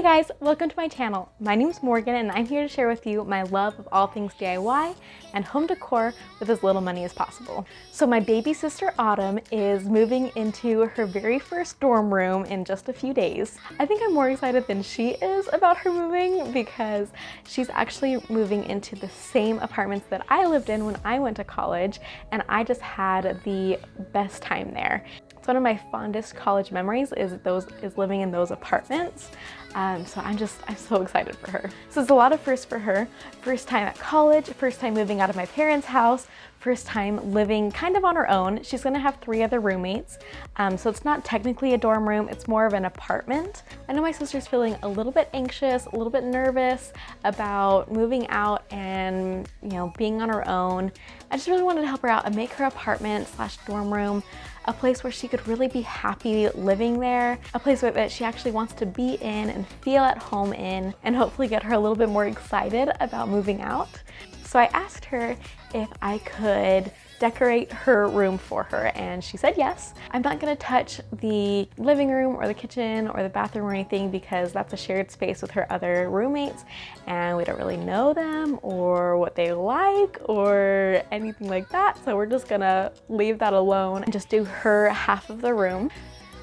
Hey guys, welcome to my channel. My name is Morgan and I'm here to share with you my love of all things DIY and home decor with as little money as possible. So my baby sister Autumn is moving into her very first dorm room in just a few days. I think I'm more excited than she is about her moving because she's actually moving into the same apartments that I lived in when I went to college, and I just had the best time there. It's one of my fondest college memories is living in those apartments. So I'm so excited for her. So it's a lot of firsts for her. First time at college, first time moving out of my parents' house, first time living kind of on her own. She's gonna have 3 other roommates. So it's not technically a dorm room, it's more of an apartment. I know my sister's feeling a little bit anxious, a little bit nervous about moving out and being on her own. I just really wanted to help her out and make her apartment / dorm room a place where she could really be happy living there, a place that she actually wants to be in and feel at home in, and hopefully get her a little bit more excited about moving out. So I asked her if I could decorate her room for her, and she said yes. I'm not gonna touch the living room or the kitchen or the bathroom or anything because that's a shared space with her other roommates and we don't really know them or what they like or anything like that. So we're just gonna leave that alone and just do her half of the room.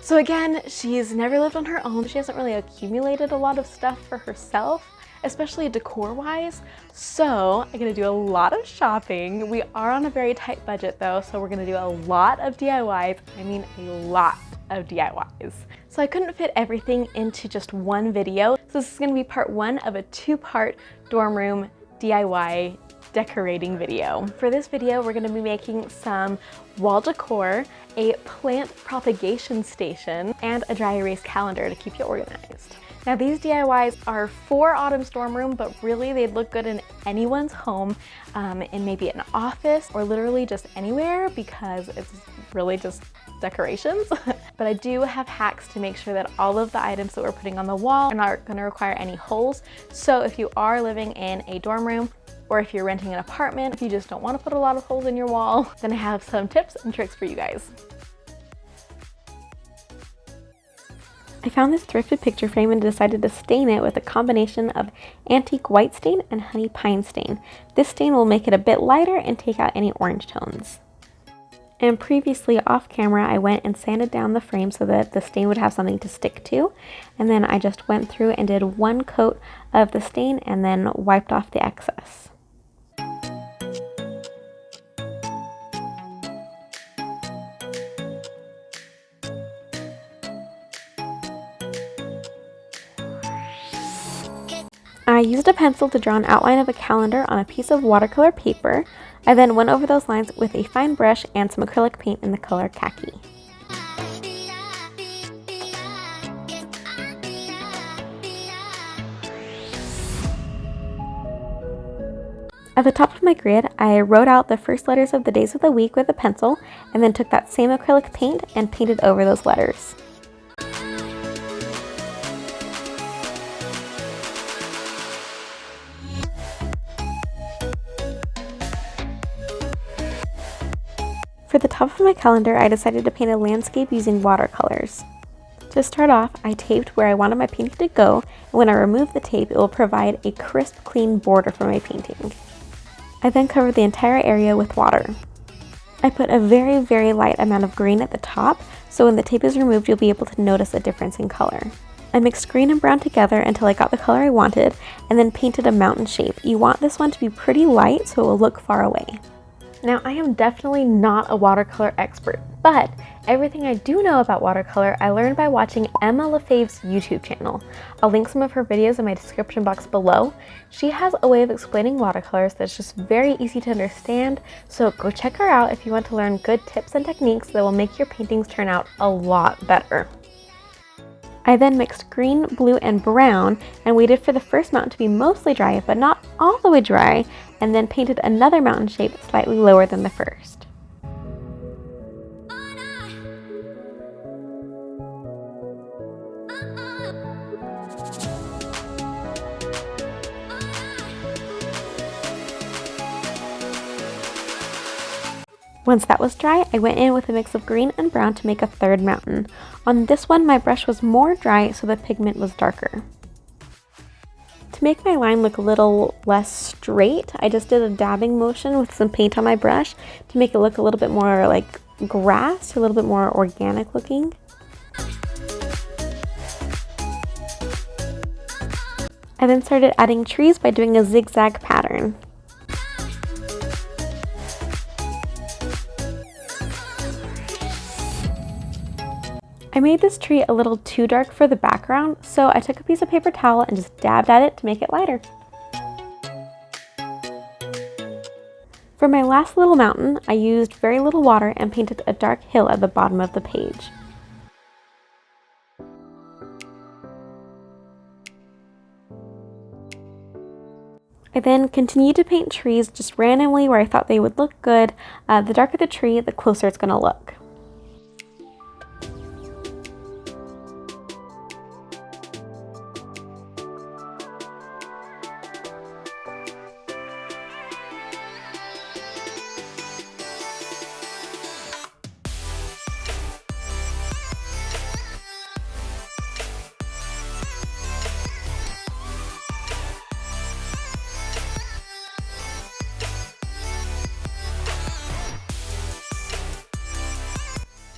So again, she's never lived on her own. She hasn't really accumulated a lot of stuff for herself, especially decor-wise, so I'm gonna do a lot of shopping. We are on a very tight budget though, so we're gonna do a lot of DIYs. I mean a lot of DIYs. So I couldn't fit everything into just one video, so this is gonna be part 1 of a 2-part dorm room DIY decorating video. For this video, we're gonna be making some wall decor, a plant propagation station, and a dry erase calendar to keep you organized. Now these DIYs are for Autumn's dorm room, but really they'd look good in anyone's home, in maybe an office or literally just anywhere because it's really just decorations. But I do have hacks to make sure that all of the items that we're putting on the wall are not gonna require any holes. So if you are living in a dorm room, or if you're renting an apartment, if you just don't want to put a lot of holes in your wall, then I have some tips and tricks for you guys. I found this thrifted picture frame and decided to stain it with a combination of antique white stain and honey pine stain. This stain will make it a bit lighter and take out any orange tones. And previously off camera, I went and sanded down the frame so that the stain would have something to stick to. And then I just went through and did 1 coat of the stain and then wiped off the excess. I used a pencil to draw an outline of a calendar on a piece of watercolor paper. I then went over those lines with a fine brush and some acrylic paint in the color khaki. At the top of my grid, I wrote out the first letters of the days of the week with a pencil and then took that same acrylic paint and painted over those letters. For the top of my calendar, I decided to paint a landscape using watercolors. To start off, I taped where I wanted my painting to go, and when I remove the tape, it will provide a crisp, clean border for my painting. I then covered the entire area with water. I put a very, very light amount of green at the top, so when the tape is removed, you'll be able to notice a difference in color. I mixed green and brown together until I got the color I wanted, and then painted a mountain shape. You want this one to be pretty light so it will look far away. Now, I am definitely not a watercolor expert, but everything I do know about watercolor I learned by watching Emma LaFave's YouTube channel. I'll link some of her videos in my description box below. She has a way of explaining watercolors that's just very easy to understand, so go check her out if you want to learn good tips and techniques that will make your paintings turn out a lot better. I then mixed green, blue, and brown and waited for the first mountain to be mostly dry, but not all the way dry, and then painted another mountain shape slightly lower than the first. Once that was dry, I went in with a mix of green and brown to make a third mountain. On this one, my brush was more dry, so the pigment was darker. To make my line look a little less straight, I just did a dabbing motion with some paint on my brush to make it look a little bit more like grass, a little bit more organic looking. I then started adding trees by doing a zigzag pattern. I made this tree a little too dark for the background, so I took a piece of paper towel and just dabbed at it to make it lighter. For my last little mountain, I used very little water and painted a dark hill at the bottom of the page. I then continued to paint trees just randomly where I thought they would look good. The darker the tree, the closer it's going to look.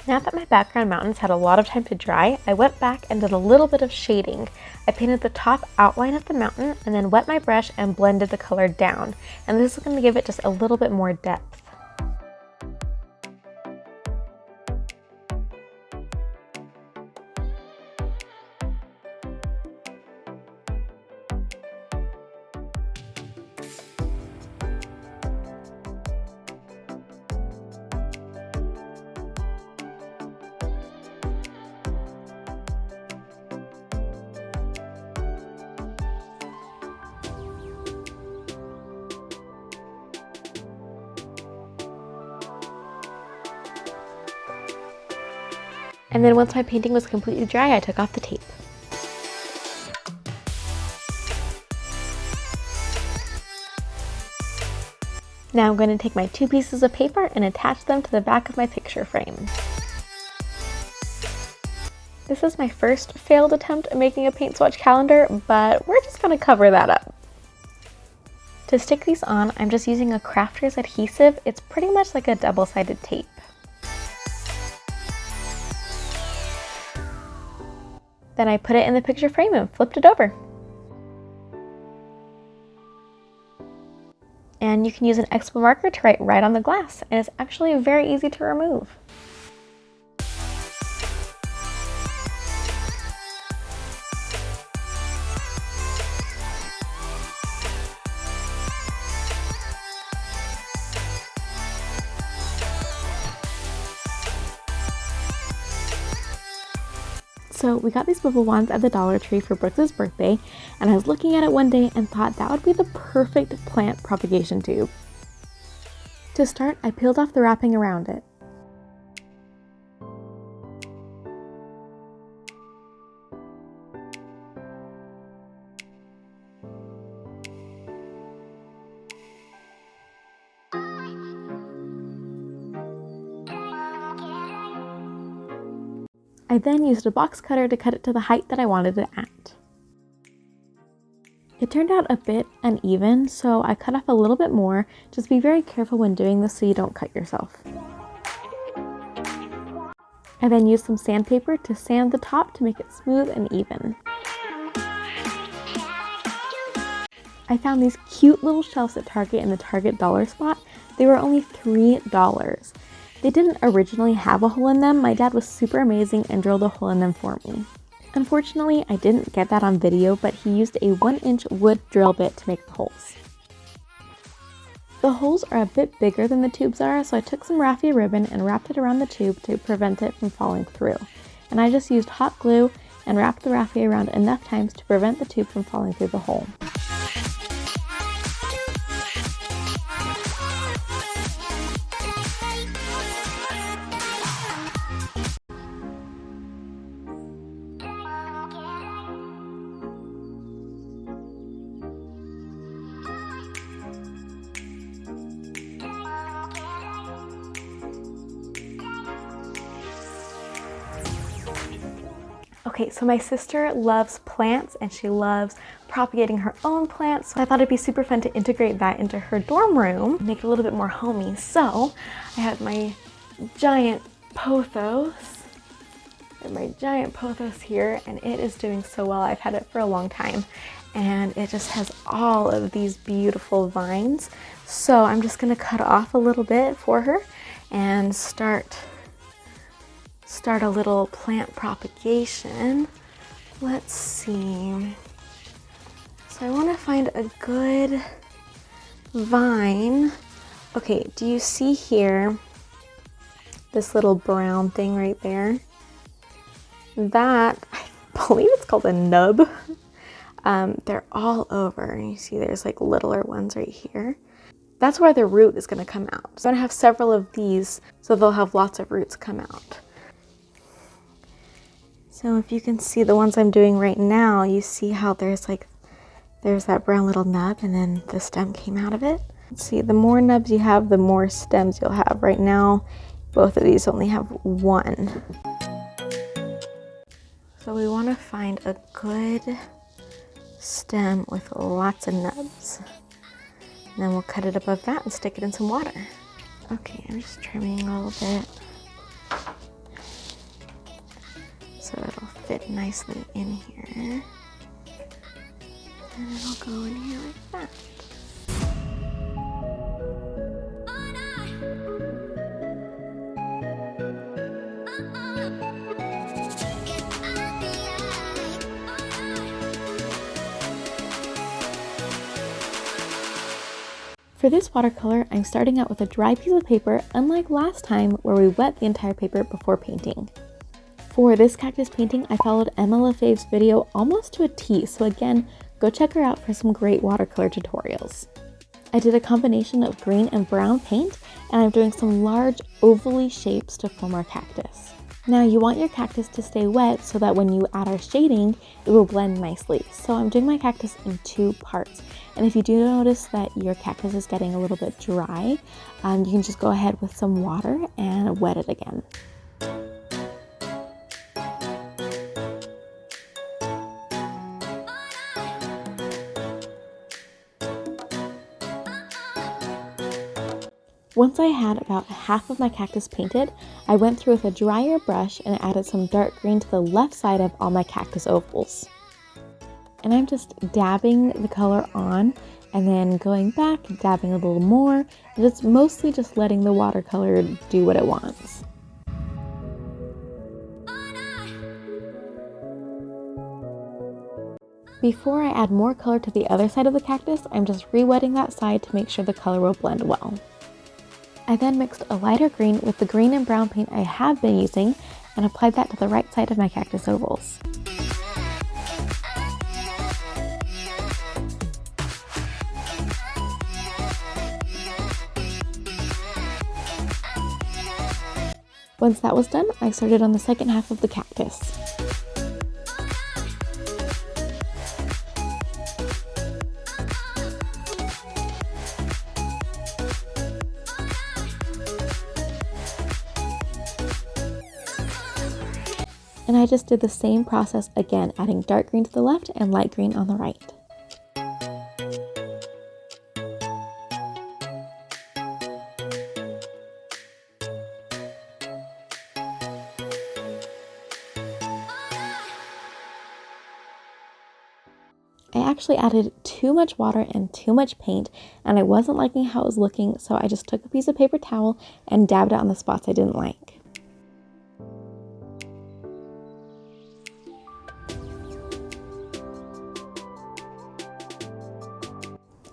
Now that my background mountains had a lot of time to dry, I went back and did a little bit of shading. I painted the top outline of the mountain and then wet my brush and blended the color down. And this is going to give it just a little bit more depth. And then once my painting was completely dry, I took off the tape. Now I'm going to take my 2 pieces of paper and attach them to the back of my picture frame. This is my first failed attempt at making a paint swatch calendar, but we're just going to cover that up. To stick these on, I'm just using a crafter's adhesive. It's pretty much like a double-sided tape. Then I put it in the picture frame and flipped it over. And you can use an expo marker to write right on the glass, and it's actually very easy to remove. So we got these bubble wands at the Dollar Tree for Brooks' birthday, and I was looking at it one day and thought that would be the perfect plant propagation tube. To start, I peeled off the wrapping around it. I then used a box cutter to cut it to the height that I wanted it at. It turned out a bit uneven, so I cut off a little bit more. Just be very careful when doing this so you don't cut yourself. I then used some sandpaper to sand the top to make it smooth and even. I found these cute little shelves at Target in the Target dollar spot. They were only $3. They didn't originally have a hole in them. My dad was super amazing and drilled a hole in them for me. Unfortunately, I didn't get that on video, but he used a 1-inch wood drill bit to make the holes. The holes are a bit bigger than the tubes are, so I took some raffia ribbon and wrapped it around the tube to prevent it from falling through. And I just used hot glue and wrapped the raffia around enough times to prevent the tube from falling through the hole. Okay, so my sister loves plants and she loves propagating her own plants. So I thought it'd be super fun to integrate that into her dorm room, make it a little bit more homey. So I have my giant pothos. Here, and it is doing so well. I've had it for a long time, and it just has all of these beautiful vines. So I'm just gonna cut off a little bit for her and start a little plant propagation. Let's see. So I want to find a good vine. Okay, do you see here this little brown thing right there? That, I believe it's called a nub. They're all over. You see there's like littler ones right here. That's where the root is going to come out. So I'm going to have several of these so they'll have lots of roots come out. So if you can see the ones I'm doing right now, you see how there's that brown little nub and then the stem came out of it. Let's see, the more nubs you have, the more stems you'll have. Right now, both of these only have one. So we want to find a good stem with lots of nubs. And then we'll cut it above that and stick it in some water. Okay, I'm just trimming a little bit so it'll fit nicely in here. And it'll go in here like that. For this watercolor, I'm starting out with a dry piece of paper, unlike last time where we wet the entire paper before painting. For this cactus painting, I followed Emma LaFave's video almost to a T, so again, go check her out for some great watercolor tutorials. I did a combination of green and brown paint, and I'm doing some large ovally shapes to form our cactus. Now you want your cactus to stay wet so that when you add our shading, it will blend nicely. So I'm doing my cactus in two parts. And if you do notice that your cactus is getting a little bit dry, you can just go ahead with some water and wet it again. Once I had about half of my cactus painted, I went through with a drier brush and added some dark green to the left side of all my cactus ovals. And I'm just dabbing the color on and then going back, dabbing a little more, and it's mostly just letting the watercolor do what it wants. Before I add more color to the other side of the cactus, I'm just re-wetting that side to make sure the color will blend well. I then mixed a lighter green with the green and brown paint I have been using and applied that to the right side of my cactus ovals. Once that was done, I started on the second half of the cactus. And I just did the same process again, adding dark green to the left and light green on the right. I actually added too much water and too much paint, and I wasn't liking how it was looking, so I just took a piece of paper towel and dabbed it on the spots I didn't like.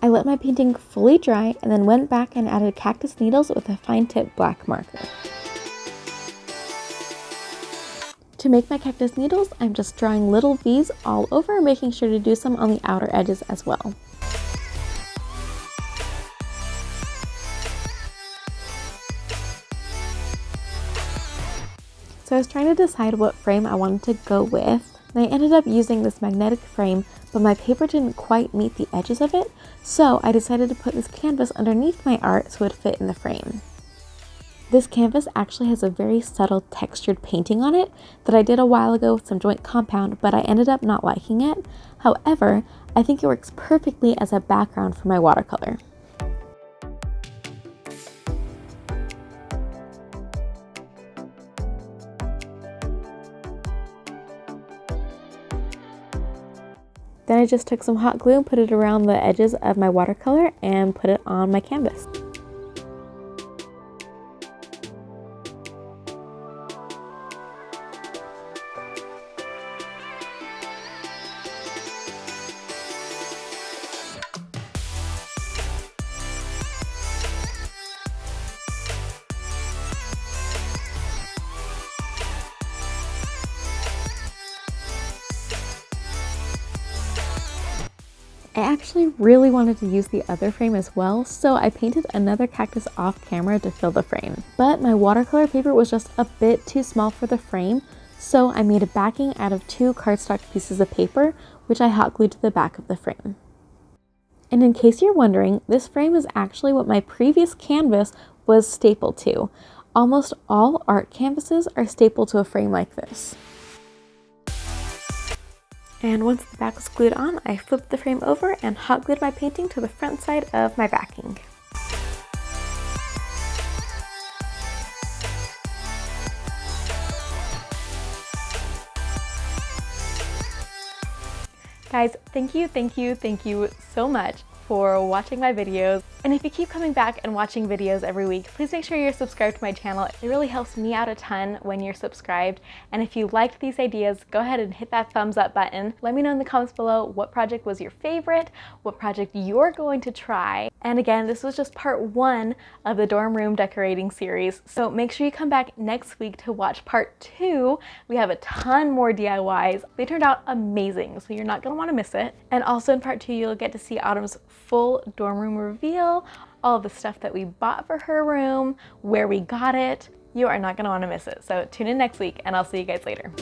I let my painting fully dry and then went back and added cactus needles with a fine tip black marker. To make my cactus needles, I'm just drawing little V's all over, making sure to do some on the outer edges as well. So I was trying to decide what frame I wanted to go with, and I ended up using this magnetic frame, but my paper didn't quite meet the edges of it, so I decided to put this canvas underneath my art so it would fit in the frame. This canvas actually has a very subtle textured painting on it that I did a while ago with some joint compound, but I ended up not liking it. However, I think it works perfectly as a background for my watercolor. Then I just took some hot glue and put it around the edges of my watercolor and put it on my canvas. I actually really wanted to use the other frame as well, so I painted another cactus off camera to fill the frame. But my watercolor paper was just a bit too small for the frame, so I made a backing out of 2 cardstock pieces of paper, which I hot glued to the back of the frame. And in case you're wondering, this frame is actually what my previous canvas was stapled to. Almost all art canvases are stapled to a frame like this. And once the back was glued on, I flipped the frame over and hot glued my painting to the front side of my backing. Guys, thank you so much for watching my videos. And if you keep coming back and watching videos every week, please make sure you're subscribed to my channel. It really helps me out a ton when you're subscribed. And if you liked these ideas, go ahead and hit that thumbs up button. Let me know in the comments below what project was your favorite, what project you're going to try. And again, this was just part 1 of the dorm room decorating series. So make sure you come back next week to watch part 2. We have a ton more DIYs. They turned out amazing, so you're not gonna wanna miss it. And also in part 2, you'll get to see Autumn's full dorm room reveal, all of the stuff that we bought for her room, where we got it. You are not gonna wanna miss it. So tune in next week and I'll see you guys later.